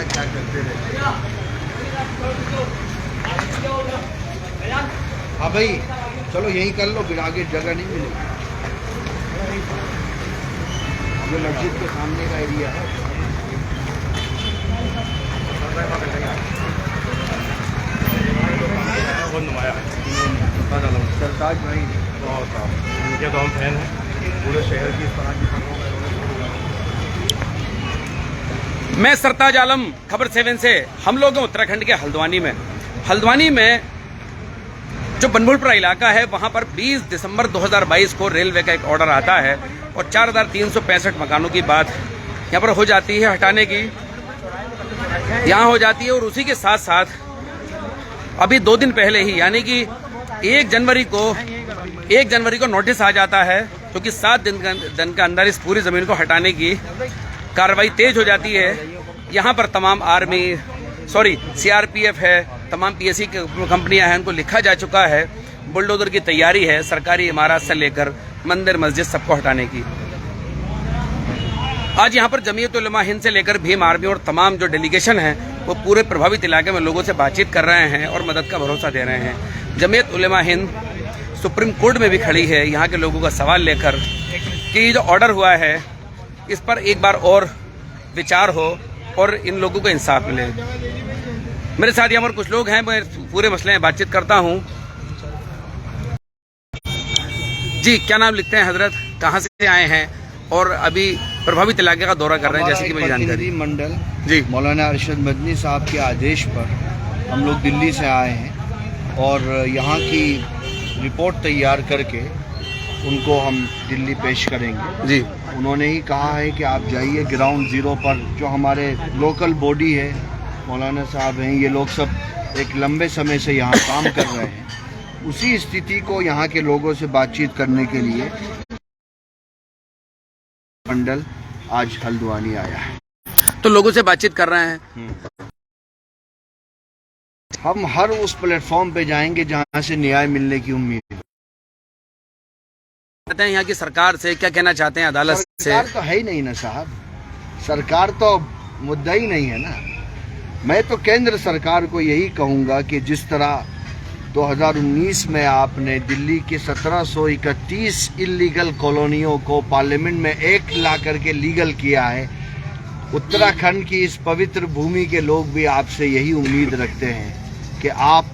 क्या करते रहते। हाँ भाई चलो यहीं कर लो, फिर आगे जगह नहीं मिलेगी। ये मस्जिद के सामने का एरिया है। बहुत नुमाया है सरताज भाई बहुत, उनके तो हम फैन हैं। पूरे शहर की इस तरह की मैं सरताज आलम, खबर 7 से। हम लोग हैं उत्तराखंड के हल्द्वानी में जो बनभूलपुरा इलाका है, वहां पर 20 दिसंबर 2022 को रेलवे का एक ऑर्डर आता है और 4365 मकानों की बात यहाँ पर हो जाती है, हटाने की यहाँ हो जाती है। और उसी के साथ साथ अभी 2 दिन पहले ही, यानी कि 1 जनवरी को नोटिस आ जाता है, क्योंकि 7 दिन के अंदर इस पूरी जमीन को हटाने की कार्रवाई तेज हो जाती है। यहाँ पर तमाम CRPF है, तमाम PSC कंपनियां हैं, उनको लिखा जा चुका है। बुलडोजर की तैयारी है सरकारी इमारत से लेकर मंदिर मस्जिद सबको हटाने की। आज यहाँ पर जमीयत उलमा हिंद से लेकर भीम आर्मी और तमाम जो डेलीगेशन है वो पूरे प्रभावित इलाके में लोगों से बातचीत कर रहे हैं और मदद का भरोसा दे रहे हैं। जमीयत उलमा हिंद सुप्रीम कोर्ट में भी खड़ी है यहाँ के लोगों का सवाल लेकर कि जो ऑर्डर हुआ है इस पर एक बार और विचार हो और इन लोगों को इंसाफ मिले। मेरे साथ यहाँ पर कुछ लोग हैं, मैं पूरे मसले में बातचीत करता हूँ। जी क्या नाम लिखते हैं हजरत, कहाँ से आए हैं और अभी प्रभावित इलाके का दौरा कर रहे हैं, जैसे कि मेरी जानकारी। मंडल जी मौलाना अरशद मदनी साहब के आदेश पर हम लोग दिल्ली से आए हैं और यहाँ की रिपोर्ट तैयार करके उनको हम दिल्ली पेश करेंगे। जी उन्होंने ही कहा है कि आप जाइए ग्राउंड ज़ीरो पर, जो हमारे लोकल बॉडी है, मौलाना साहब हैं, ये लोग सब एक लंबे समय से यहाँ काम कर रहे हैं। उसी स्थिति को यहाँ के लोगों से बातचीत करने के लिए मंडल आज हल्द्वानी आया है। तो लोगों से बातचीत कर रहे हैं। हम हर उस प्लेटफॉर्म पे जाएंगे जहाँ से न्याय मिलने की उम्मीद है। यहाँ की सरकार से क्या कहना चाहते हैं, अदालत से? सरकार तो है ही नहीं ना साहब, सरकार तो मुद्दा ही नहीं है ना। मैं तो केंद्र सरकार को यही कहूँगा कि जिस तरह 2019 में आपने दिल्ली के 1731 इलीगल कॉलोनियों को पार्लियामेंट में एक्ट ला करके लीगल किया है, उत्तराखंड की इस पवित्र भूमि के लोग भी आपसे यही उम्मीद रखते हैं कि आप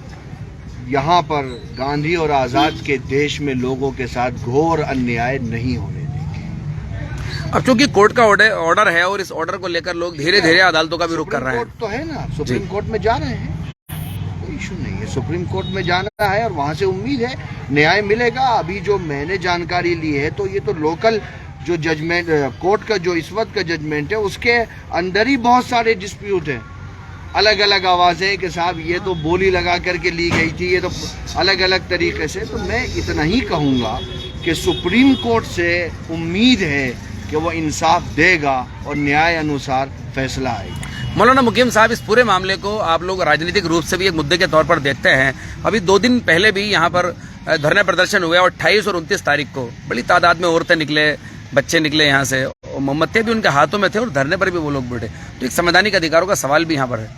यहाँ पर गांधी और आज़ाद के देश में लोगों के साथ घोर अन्याय नहीं होने देंगे। अब चूंकि कोर्ट का ऑर्डर है और इस ऑर्डर को लेकर लोग धीरे धीरे अदालतों का भी रुख कर रहे हैं। कोर्ट तो है ना, सुप्रीम कोर्ट में जा रहे हैं, कोई इशू नहीं है। सुप्रीम कोर्ट में जाना है और वहाँ से उम्मीद है न्याय मिलेगा। अभी जो मैंने जानकारी ली है तो ये तो लोकल जो जजमेंट, कोर्ट का जो इस वक्त का जजमेंट है, उसके अंदर ही बहुत सारे डिस्प्यूट हैं, अलग अलग आवाज़ें कि साहब ये तो बोली लगा करके ली गई थी, ये तो अलग अलग तरीके से। तो मैं इतना ही कहूँगा कि सुप्रीम कोर्ट से उम्मीद है कि वो इंसाफ देगा और न्याय अनुसार फैसला आएगा। मौलाना मुकीम साहब, इस पूरे मामले को आप लोग राजनीतिक रूप से भी एक मुद्दे के तौर पर देखते हैं। अभी 2 दिन पहले भी यहाँ पर धरना प्रदर्शन हुआ और 28 और 29 तारीख को बड़ी तादाद में औरतें निकले, बच्चे निकले यहाँ से, और मोमबत्तियाँ भी उनके हाथों में थे और धरने पर भी वो लोग बैठे। तो एक संवैधानिक अधिकारों का सवाल भी यहाँ पर है।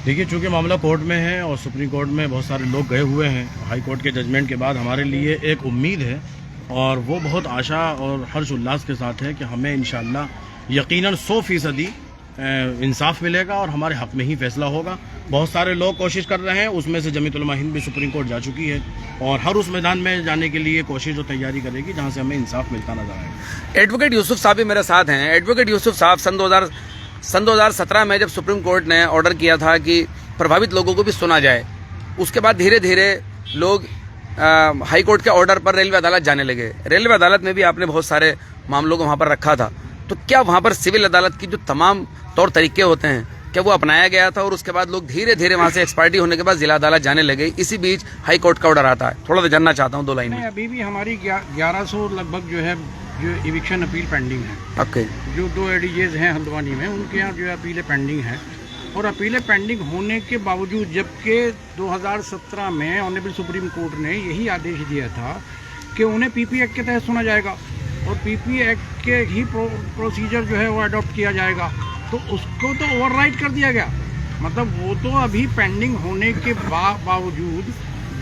देखिए, चूंकि मामला कोर्ट में है और सुप्रीम कोर्ट में बहुत सारे लोग गए हुए हैं, हाई कोर्ट के जजमेंट के बाद हमारे लिए एक उम्मीद है और वो बहुत आशा और हर्ष उल्लास के साथ है कि हमें इंशाल्लाह यकीनन 100% इंसाफ मिलेगा और हमारे हक में ही फैसला होगा। बहुत सारे लोग कोशिश कर रहे हैं, उसमें से जमीयत उलमा हिंद भी सुप्रीम कोर्ट जा चुकी है और हर उस मैदान में जाने के लिए कोशिश और तैयारी करेगी जहां से हमें इंसाफ मिलता नजर आएगा। एडवोकेट यूसुफ साहब भी मेरे साथ हैं। एडवोकेट यूसुफ साहब, सन 2017 में जब सुप्रीम कोर्ट ने ऑर्डर किया था कि प्रभावित लोगों को भी सुना जाए, उसके बाद धीरे धीरे लोग हाई कोर्ट के ऑर्डर पर रेलवे अदालत जाने लगे। रेलवे अदालत में भी आपने बहुत सारे मामलों को वहां पर रखा था, तो क्या वहां पर सिविल अदालत की जो तमाम तौर तरीके होते हैं, क्या वो अपनाया गया था? और उसके बाद लोग धीरे धीरे वहां से एक्सपायरी होने के बाद जिला अदालत जाने लगे। इसी बीच हाई कोर्ट का ऑर्डर आता है। थोड़ा सा जानना चाहता हूँ 2 लाइन में। अभी भी हमारी 1100 लगभग जो है जो इविक्शन अपील पेंडिंग है। ओके। जो 2 एडीजेज हैं हल्द्वानी में, उनके यहाँ जो है अपीलें पेंडिंग हैं और अपीलें पेंडिंग होने के बावजूद, जबकि 2017 में ऑनरेबल सुप्रीम कोर्ट ने यही आदेश दिया था कि उन्हें पीपी एक्ट के तहत सुना जाएगा और पीपी एक्ट के ही प्रोसीजर जो है वो अडॉप्ट किया जाएगा। तो उसको तो ओवरराइड कर दिया गया। मतलब वो तो अभी पेंडिंग होने के बावजूद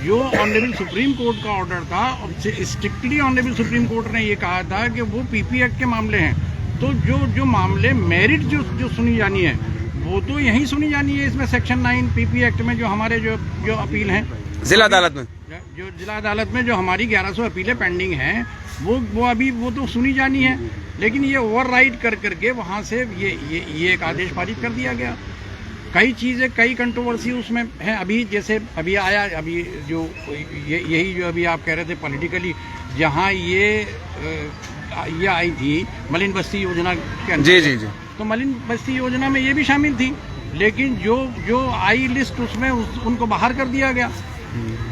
जो ऑनरेबल सुप्रीम कोर्ट का ऑर्डर था, स्ट्रिक्टली ऑनरेबल सुप्रीम कोर्ट ने ये कहा था कि वो पीपी एक्ट के मामले हैं, तो जो मामले मेरिट जो सुनी जानी है वो तो यहीं सुनी जानी है, इसमें सेक्शन 9 पीपी एक्ट में जो हमारे जो अपील हैं जिला अदालत में, जो जिला अदालत में जो हमारी 1100 अपीलें पेंडिंग हैं वो अभी वो तो सुनी जानी है। लेकिन ये ओवरराइड करके वहाँ से ये एक आदेश पारित कर दिया गया। कई चीज़ें, कई कंट्रोवर्सी उसमें है। अभी जैसे अभी आया, अभी जो यही जो अभी आप कह रहे थे पॉलिटिकली, जहाँ ये आई थी मलिन बस्ती योजना के अंदर, जी, तो मलिन बस्ती योजना में ये भी शामिल थी, लेकिन जो आई लिस्ट उसमें उनको बाहर कर दिया गया।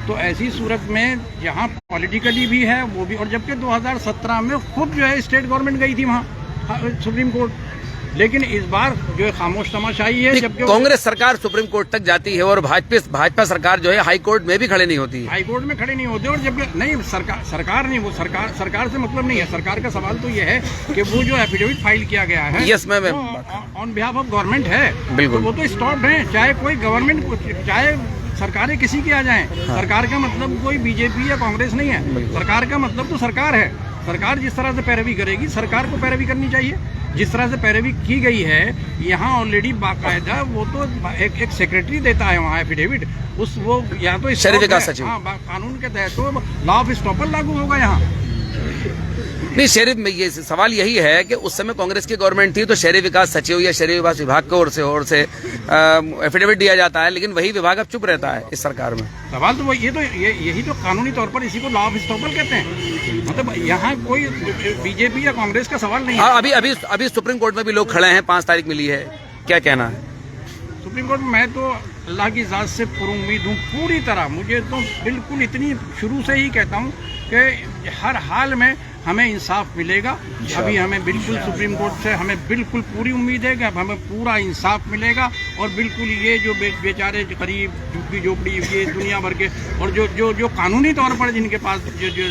तो ऐसी सूरत में जहाँ पॉलिटिकली भी है वो भी, और जबकि 2017 में खुद जो है स्टेट गवर्नमेंट गई थी वहाँ सुप्रीम कोर्ट, लेकिन इस बार जो है खामोश तमाशाई है। जबकि कांग्रेस सरकार सुप्रीम कोर्ट तक जाती है और भाजपा सरकार जो है हाई कोर्ट में भी खड़े नहीं होती है। हाई कोर्ट में खड़े नहीं होते, और जबकि नहीं सरकार नहीं, वो सरकार से मतलब नहीं है। सरकार का सवाल तो ये है कि वो जो एफिडेविट फाइल किया गया है, yes ma'am, on behalf of government है, बिल्कुल, वो तो स्टॉप्ड है। चाहे कोई गवर्नमेंट, चाहे सरकारें किसी की आ जाएं, सरकार का मतलब कोई बीजेपी या कांग्रेस नहीं है। सरकार का मतलब तो सरकार है। सरकार जिस तरह से पैरवी करेगी, सरकार को पैरवी करनी चाहिए। जिस तरह से पैरवी की गई है यहाँ ऑलरेडी बाकायदा वो तो एक सेक्रेटरी देता है वहाँ एफिडेविट, वो या तो शहरी विकास सचिव, कानून के तहत तो लॉ ऑफ स्टॉपर लागू होगा यहाँ। नहीं, शहरी में ये सवाल यही है कि उस समय कांग्रेस की गवर्नमेंट थी तो शहरी विकास सचिव या शहरी विकास विभाग की ओर से एफिडेविट दिया जाता है, लेकिन वही विभाग अब चुप रहता है इस सरकार में। सवाल तो यही तो कानूनी तौर पर इसी को लॉ ऑफ स्टॉपर कहते हैं। मतलब यहाँ कोई बीजेपी या कांग्रेस का सवाल नहीं है। अभी सुप्रीम कोर्ट में भी लोग खड़े हैं, 5 तारीख मिली है, क्या कहना है? सुप्रीम कोर्ट में मैं तो अल्लाह की ज़ात से पुरुम्मीद हूँ पूरी तरह। मुझे तो बिल्कुल इतनी शुरू से ही कहता हूँ कि हर हाल में हमें इंसाफ मिलेगा। अभी हमें बिल्कुल सुप्रीम कोर्ट से हमें बिल्कुल पूरी उम्मीद है कि अब हमें पूरा इंसाफ मिलेगा, और बिल्कुल ये जो बेचारे गरीब झुग्गी झोपड़ी ये दुनिया भर के, और जो कानूनी तौर पर जिनके पास जो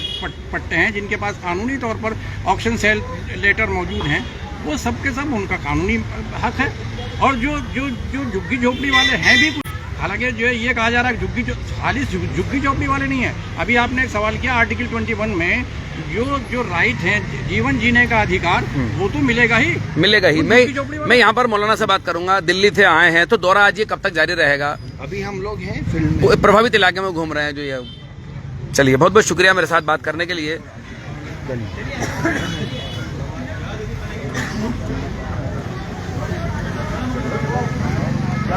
पट्टे हैं, जिनके पास कानूनी तौर पर ऑक्शन सेल लेटर मौजूद हैं, वो सब के सब उनका कानूनी हक है। और जो झुग्गी झोपड़ी वाले हैं भी, हालांकि जो है ये कहा जा रहा है खाली झुग्गी झोपड़ी वाले नहीं है। अभी आपने एक सवाल किया आर्टिकल 21 में जो राइट है जीवन जीने का अधिकार, वो तो मिलेगा ही। मैं यहाँ पर मौलाना से बात करूंगा। दिल्ली से आए हैं तो दौरा आज ये कब तक जारी रहेगा? अभी हम लोग हैं फील्ड में, प्रभावित इलाके में घूम रहे हैं जो ये। चलिए, बहुत बहुत शुक्रिया मेरे साथ बात करने के लिए।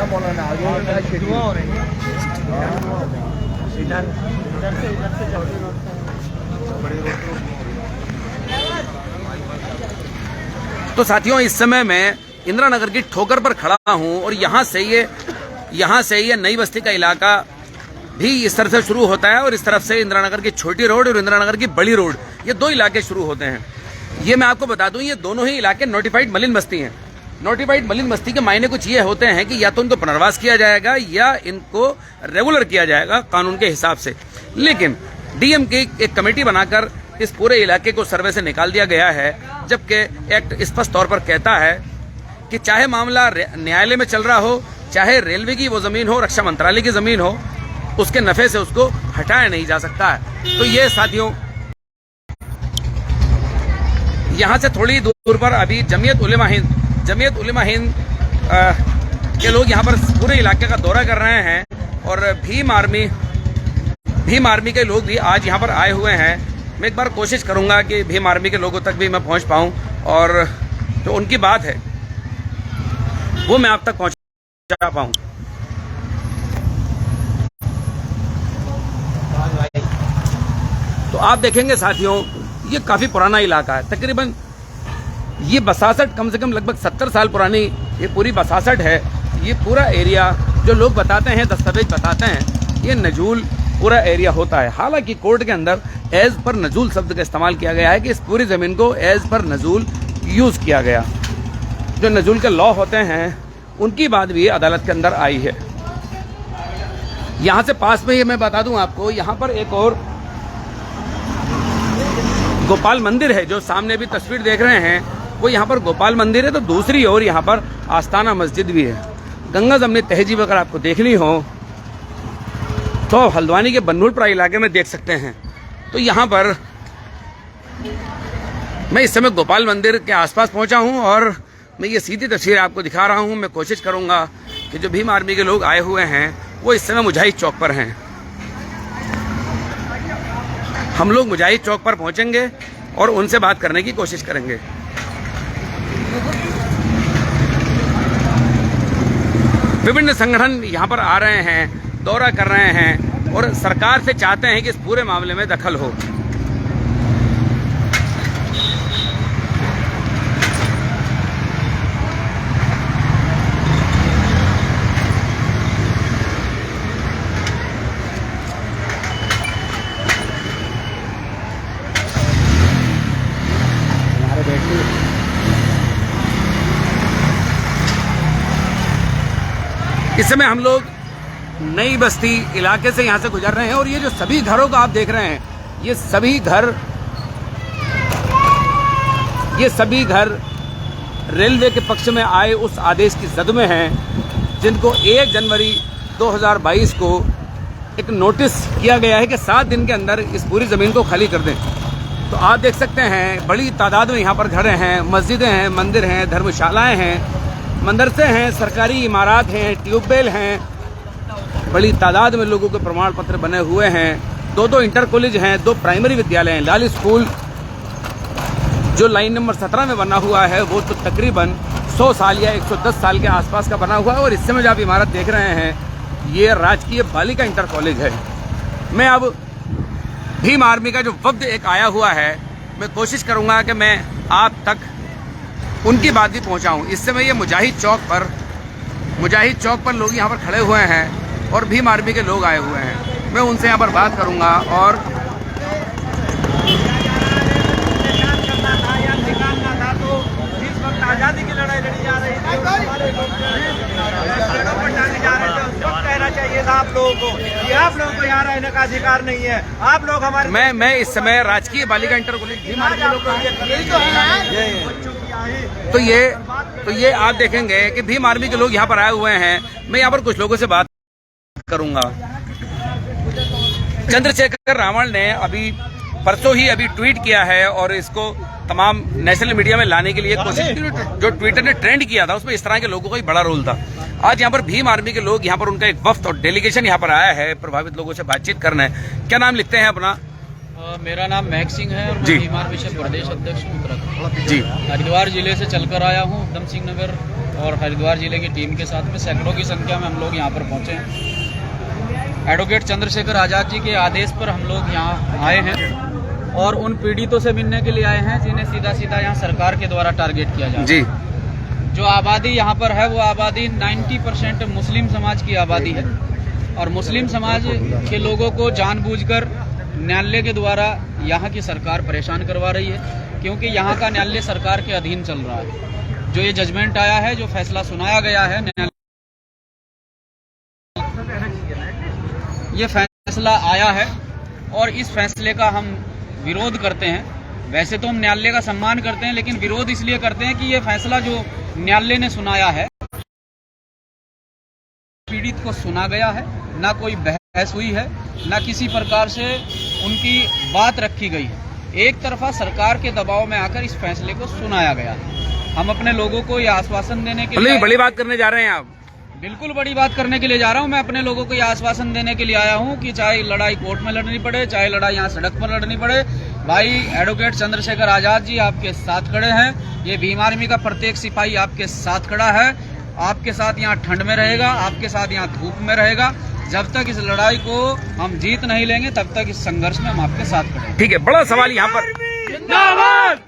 मौलाना आगे दुआ हो रही है। इधर से चौड़ी रोड तो साथियों, इस समय मैं इंदिरा नगर की ठोकर पर खड़ा हूं और यहाँ से ये नई बस्ती का इलाका भी इस तरफ से शुरू होता है, और इस तरफ से इंदिरा नगर की छोटी रोड और इंदिरा नगर की बड़ी रोड, ये 2 इलाके शुरू होते हैं। ये मैं आपको बता दूं, ये दोनों ही इलाके नोटिफाइड मलिन बस्ती हैं। नोटिफाइड मलिन बस्ती के मायने कुछ ये होते हैं कि या तो इनको पुनर्वास किया जाएगा या इनको रेगुलर किया जाएगा कानून के हिसाब से। लेकिन डीएम की एक कमेटी बनाकर इस पूरे इलाके को सर्वे से निकाल दिया गया है, जबकि एक्ट स्पष्ट तौर पर कहता है कि चाहे मामला न्यायालय में चल रहा हो, चाहे रेलवे की वो जमीन हो, रक्षा मंत्रालय की जमीन हो, उसके नफे से उसको हटाया नहीं जा सकता है। तो ये साथियों, यहाँ से थोड़ी दूर पर अभी जमीयत उलेमा हिंद के लोग यहाँ पर पूरे इलाके का दौरा कर रहे हैं, और भीम आर्मी के लोग भी आज यहाँ पर आए हुए हैं। मैं एक बार कोशिश करूंगा कि भीम आर्मी के लोगों तक भी मैं पहुँच पाऊँ, और जो उनकी बात है वो मैं आप तक पहुँचा पाऊँ। तो आप देखेंगे साथियों, ये काफी पुराना इलाका है। तकरीबन ये बसासट, कम से कम लगभग 70 साल पुरानी ये पूरी बसासट है। ये पूरा एरिया जो लोग बताते हैं, दस्तावेज बताते हैं, ये नजूल पूरा एरिया होता है। हालांकि कोर्ट के अंदर एज पर नजूल शब्द का इस्तेमाल किया गया है कि इस पूरी जमीन को एज पर नजूल यूज किया गया। जो नजूल के लॉ होते हैं उनकी बात भी अदालत के अंदर आई है। यहाँ से पास में, ये मैं बता दूं आपको, यहाँ पर एक और गोपाल मंदिर है जो सामने भी तस्वीर देख रहे हैं, वो यहाँ पर गोपाल मंदिर है, तो दूसरी ओर यहाँ पर आस्थाना मस्जिद भी है। गंगा जमनी तहजीब अगर आपको देखनी हो तो हल्द्वानी के बनभूलपुरा इलाके में देख सकते हैं। तो यहाँ पर मैं इस समय गोपाल मंदिर के आसपास पहुंचा हूं और मैं ये सीधी तस्वीर आपको दिखा रहा हूं। मैं कोशिश करूंगा कि जो भीम आर्मी के लोग आए हुए हैं वो इस समय मुजाहिद चौक पर हैं। हम लोग मुजाहिद चौक पर पहुंचेंगे और उनसे बात करने की कोशिश करेंगे। विभिन्न संगठन यहाँ पर आ रहे हैं, दौरा कर रहे हैं और सरकार से चाहते हैं कि इस पूरे मामले में दखल हो। इस समय हम लोग नई बस्ती इलाके से यहाँ से गुजर रहे हैं और ये जो सभी घरों को आप देख रहे हैं, ये सभी घर रेलवे के पक्ष में आए उस आदेश की जद में हैं, जिनको 1 जनवरी 2022 को एक नोटिस किया गया है कि 7 दिन के अंदर इस पूरी ज़मीन को खाली कर दें। तो आप देख सकते हैं बड़ी तादाद में यहाँ पर घरें हैं, मस्जिदें हैं, मंदिर हैं, धर्मशालाएँ हैं, मदरसे हैं, सरकारी इमारत हैं, ट्यूबवेल हैं। बड़ी तादाद में लोगों के प्रमाण पत्र बने हुए हैं। 2 इंटर कॉलेज हैं, 2 प्राइमरी विद्यालय हैं। लाल स्कूल जो लाइन नंबर 17 में बना हुआ है वो तो तकरीबन 100 साल या 110 साल के आसपास का बना हुआ है। और इस समय जो आप इमारत देख रहे हैं ये राजकीय बालिका इंटर कॉलेज है। मैं अब भीम आर्मी का जो वफ्द एक आया हुआ है, मैं कोशिश करूंगा कि मैं आप तक उनकी बात भी पहुंचाऊं। इस समय ये मुजाहिद चौक पर लोग यहाँ पर खड़े हुए हैं और भीम आर्मी के लोग आए हुए हैं। मैं उनसे यहाँ पर बात करूंगा और आजादी की लड़ाई लड़ी जा रही थी, कहना चाहिए था आप लोगों को कि आप लोगों को यहाँ रहने का अधिकार नहीं है। आप लोग हमारे मैं इस समय राजकीय बालिका इंटर कॉलेज भीम आर्मी के लोग तो ये आप देखेंगे कि भीम आर्मी के लोग यहाँ पर आए हुए हैं। मैं यहाँ पर कुछ लोगों से बात करूंगा। चंद्रशेखर रावण ने परसों ही ट्वीट किया है और इसको तमाम नेशनल मीडिया में लाने के लिए कोशिश की। जो ट्विटर ने ट्रेंड किया था उसमें इस तरह के लोगों का ही बड़ा रोल था। आज यहाँ पर भीम आर्मी के लोग यहाँ पर उनका एक वफ्द और डेलीगेशन यहाँ पर आया है प्रभावित लोगों से बातचीत करने। क्या नाम लिखते हैं अपना? मेरा नाम महक सिंह है और मैं भीम आर्मी से प्रदेश अध्यक्ष हूँ उत्तराखंड जी। हरिद्वार जिले से चलकर आया हूँ उधम सिंह नगर और हरिद्वार जिले की टीम के साथ में सैकड़ों की संख्या में हम लोग यहाँ पर पहुँचे हैं। एडवोकेट चंद्रशेखर आजाद जी के आदेश पर हम लोग यहाँ आए हैं और उन पीड़ितों से मिलने के लिए आए हैं जिन्हें सीधा सीधा यहाँ सरकार के द्वारा टारगेट किया जा रहा है। जो आबादी यहाँ पर है वो आबादी 90% मुस्लिम समाज की आबादी है और मुस्लिम समाज के लोगों को जानबूझकर न्यायालय के द्वारा यहाँ की सरकार परेशान करवा रही है, क्योंकि यहाँ का न्यायालय सरकार के अधीन चल रहा है। जो ये जजमेंट आया है, जो फैसला सुनाया गया है न्यायालय, ये फैसला आया है और इस फैसले का हम विरोध करते हैं। वैसे तो हम न्यायालय का सम्मान करते हैं, लेकिन विरोध इसलिए करते हैं कि ये फैसला जो न्यायालय ने सुनाया है, पीड़ित को सुना गया है, ना कोई बहस हुई है, ना किसी प्रकार से उनकी बात रखी गई है। एक तरफा सरकार के दबाव में आकर इस फैसले को सुनाया गया है। हम अपने लोगों को यह आश्वासन देने के लिए बड़ी बात करने जा रहे हैं आप? बिल्कुल बड़ी बात करने के लिए जा रहा हूं। मैं अपने लोगों को यह आश्वासन देने के लिए आया हूं कि चाहे लड़ाई कोर्ट में लड़नी पड़े, चाहे लड़ाई यहाँ सड़क पर लड़नी पड़े, भाई एडवोकेट चंद्रशेखर आजाद जी आपके साथ खड़े हैं। ये भीम आर्मी का प्रत्येक सिपाही आपके साथ खड़ा है, आपके साथ यहाँ ठंड में रहेगा, आपके साथ यहाँ धूप में रहेगा। जब तक इस लड़ाई को हम जीत नहीं लेंगे तब तक इस संघर्ष में हम आपके साथ खड़े हैं। ठीक है, बड़ा सवाल यहाँ पर, जिंदाबाद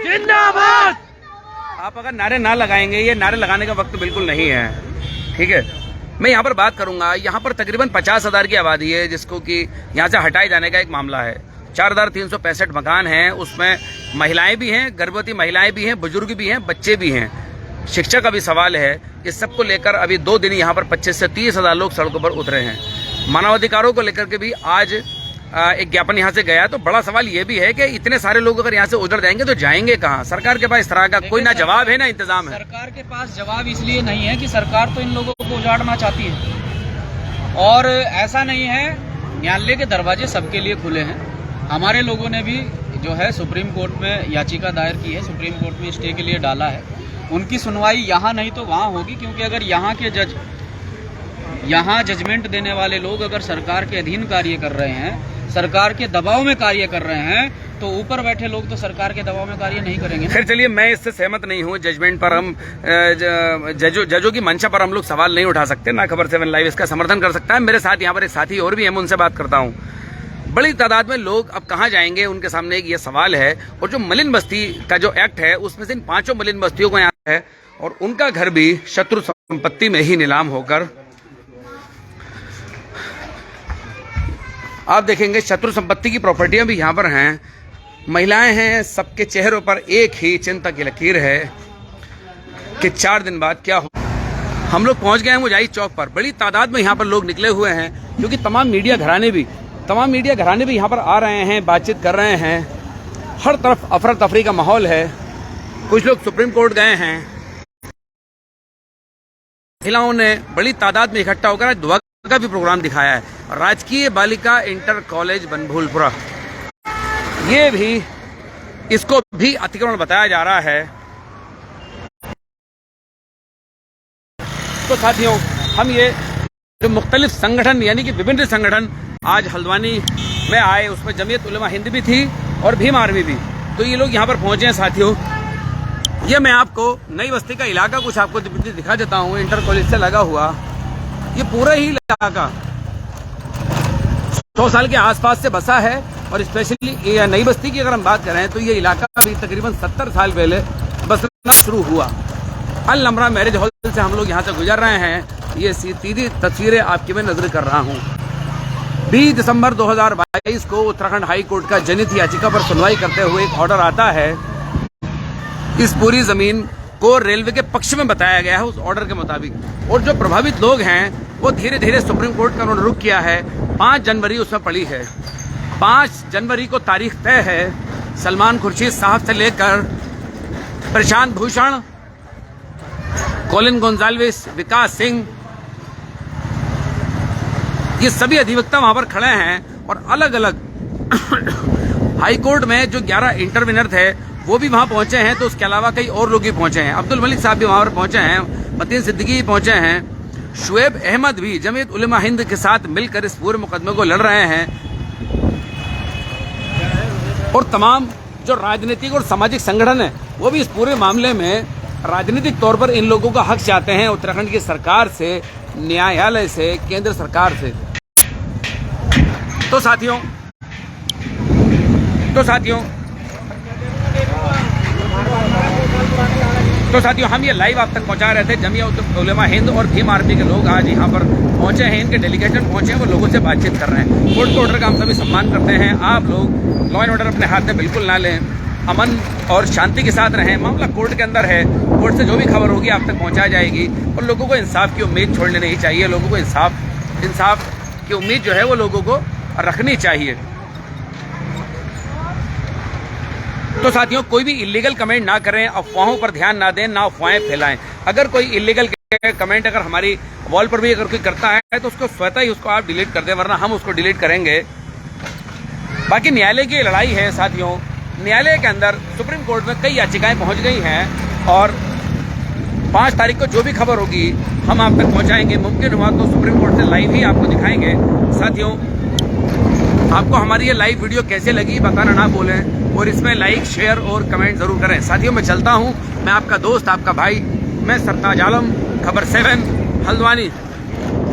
जिंदाबाद। आप अगर नारे ना लगाएंगे, ये नारे लगाने का वक्त बिल्कुल नहीं है, ठीक है। मैं यहाँ पर बात करूंगा। यहाँ पर तकरीबन 50,000 की आबादी है, जिसको कि यहाँ से हटाए जाने का एक मामला है। 4,365 मकान हैं, उसमें महिलाएं भी हैं, गर्भवती महिलाएं भी हैं, बुजुर्ग भी हैं, बच्चे भी हैं, शिक्षा का भी सवाल है। इस सब को लेकर अभी 2 दिन यहाँ पर 25 से 30 हज़ार लोग सड़कों पर उतरे हैं। मानवाधिकारों को लेकर के भी आज एक ज्ञापन यहाँ से गया। तो बड़ा सवाल ये भी है कि इतने सारे लोग अगर यहाँ से उधर जाएंगे तो जाएंगे कहाँ? सरकार के पास इस तरह का कोई ना जवाब है ना इंतजाम है। सरकार के पास जवाब इसलिए नहीं है कि सरकार तो इन लोगों को उजाड़ना चाहती है, और ऐसा नहीं है। न्यायालय के दरवाजे सबके लिए खुले हैं। हमारे लोगों ने भी जो है सुप्रीम कोर्ट में याचिका दायर की है, सुप्रीम कोर्ट में स्टे के लिए डाला है। उनकी सुनवाई यहाँ नहीं तो वहाँ होगी, क्योंकि अगर यहाँ के जज, यहाँ जजमेंट देने वाले लोग अगर सरकार के अधीन कार्य कर रहे हैं, सरकार के दबाव में कार्य कर रहे हैं, तो ऊपर बैठे लोग तो सरकार के दबाव में कार्य नहीं करेंगे। फिर चलिए, मैं इससे सहमत नहीं हूँ। जजमेंट पर हम जजों की मंशा पर हम लोग सवाल नहीं उठा सकते ना। खबर 7 लाइव इसका समर्थन कर सकता है। मेरे साथ यहाँ पर एक साथी और भी है, मैं उनसे बात करता हूँ। बड़ी तादाद में लोग अब कहाँ जाएंगे, उनके सामने एक ये सवाल है। और जो मलिन बस्ती का जो एक्ट है उसमें से इन 5 मलिन बस्तियों को यहाँ है और उनका घर भी शत्रु संपत्ति में ही नीलाम होकर, आप देखेंगे शत्रु संपत्ति की प्रॉपर्टियां भी यहाँ पर हैं, महिलाएं हैं, सबके चेहरों पर एक ही चिंता की लकीर है कि 4 दिन बाद क्या हो। हम लोग पहुंच गए हैं मुजाहिद चौक पर। बड़ी तादाद में यहाँ पर लोग निकले हुए हैं, क्योंकि तमाम मीडिया घराने भी यहाँ पर आ रहे हैं, बातचीत कर रहे हैं। हर तरफ अफरा तफरी का माहौल है। कुछ लोग सुप्रीम कोर्ट गए हैं। महिलाओं ने बड़ी तादाद में इकट्ठा होकर दुआ का भी प्रोग्राम दिखाया है। राजकीय बालिका इंटर कॉलेज बनभूलपुरा, ये भी, इसको भी अतिक्रमण बताया जा रहा है। तो साथियों, हम ये जो मुख्तलिफ संगठन यानी कि विभिन्न संगठन आज हल्द्वानी में आए, उसमें जमीयत उलमा हिंद भी थी और भीम आर्मी भी। तो ये लोग यहाँ पर पहुंचे हैं साथियों। ये मैं आपको नई बस्ती का इलाका कुछ आपको दिखा देता हूँ, इंटर कॉलेज से लगा हुआ ये पूरा ही इलाका 100 साल के आसपास से बसा है। और स्पेशली नई बस्ती की अगर हम बात करें तो ये इलाका अभी तकरीबन 70 साल पहले बसना शुरू हुआ। अल नमरा मैरिज हॉल से हम लोग यहाँ से गुजर रहे हैं। ये सीधी तस्वीरें आपकी मैं नजर कर रहा हूँ। 20 दिसंबर 2022 को उत्तराखंड हाई कोर्ट का जनहित याचिका पर सुनवाई करते हुए एक ऑर्डर आता है। इस पूरी जमीन को रेलवे के पक्ष में बताया गया है उस ऑर्डर के मुताबिक। और जो प्रभावित लोग हैं वो धीरे धीरे सुप्रीम कोर्ट का उन्होंने रुख किया है। 5 जनवरी उसमें पड़ी है। 5 जनवरी को तारीख तय है। सलमान खुर्शीद साहब से लेकर प्रशांत भूषण, कोलिन गोंजाल्विस, विकास सिंह, ये सभी अधिवक्ता वहां पर खड़े हैं। और अलग अलग हाई कोर्ट में जो 11 इंटरविनर थे वो भी वहां पहुंचे हैं। तो उसके अलावा कई और लोग भी पहुंचे हैं। अब्दुल मलिक साहब भी वहां पर पहुंचे हैं, मतीन सिद्दीकी भी पहुंचे हैं, शुएब अहमद भी जमीयत उलमा हिंद के साथ मिलकर इस पूरे मुकदमे को लड़ रहे हैं। और तमाम जो राजनीतिक और सामाजिक संगठन है वो भी इस पूरे मामले में राजनीतिक तौर पर इन लोगों का हक चाहते हैं, उत्तराखंड की सरकार से, न्यायालय से, केंद्र सरकार से। तो साथियों हम ये लाइव आप तक पहुंचा रहे थे। जमीयत उलमा हिंद और भीम आर्मी के लोग आज यहाँ पर पहुंचे हैं, इनके डेलीगेशन पहुंचे हैं, वो लोगों से बातचीत कर रहे हैं। कोर्ट के ऑर्डर का हम सभी सम्मान करते हैं। आप लोग लॉ एंड ऑर्डर अपने हाथ में बिल्कुल ना लें, अमन और शांति के साथ रहें। मामला कोर्ट के अंदर है, कोर्ट से जो भी खबर होगी आप तक पहुंचाई जाएगी। और लोगों को इंसाफ की उम्मीद छोड़नी नहीं चाहिए। लोगों को इंसाफ की उम्मीद जो है वो लोगों को रखनी चाहिए। तो साथियों, कोई भी इलीगल कमेंट ना करें, अफवाहों पर ध्यान ना दें, ना अफवाहें फैलाएं। अगर कोई इलीगल कमेंट अगर हमारी वॉल पर भी अगर कोई करता है तो उसको स्वतः ही उसको आप डिलीट कर दें, वरना हम उसको डिलीट करेंगे। बाकी न्यायालय की लड़ाई है साथियों। न्यायालय के अंदर सुप्रीम कोर्ट में कई याचिकाएं पहुंच गई हैं और 5 तारीख को जो भी खबर होगी हम आप तक पहुंचाएंगे। मुमकिन हुआ तो सुप्रीम कोर्ट से लाइव ही आपको दिखाएंगे। साथियों, आपको हमारी ये लाइव वीडियो कैसे लगी बताना ना भूलें और इसमें लाइक, शेयर और कमेंट जरूर करें। साथियों, मैं चलता हूं। मैं आपका दोस्त, आपका भाई, मैं सरताज आलम, खबर 7 हल्द्वानी।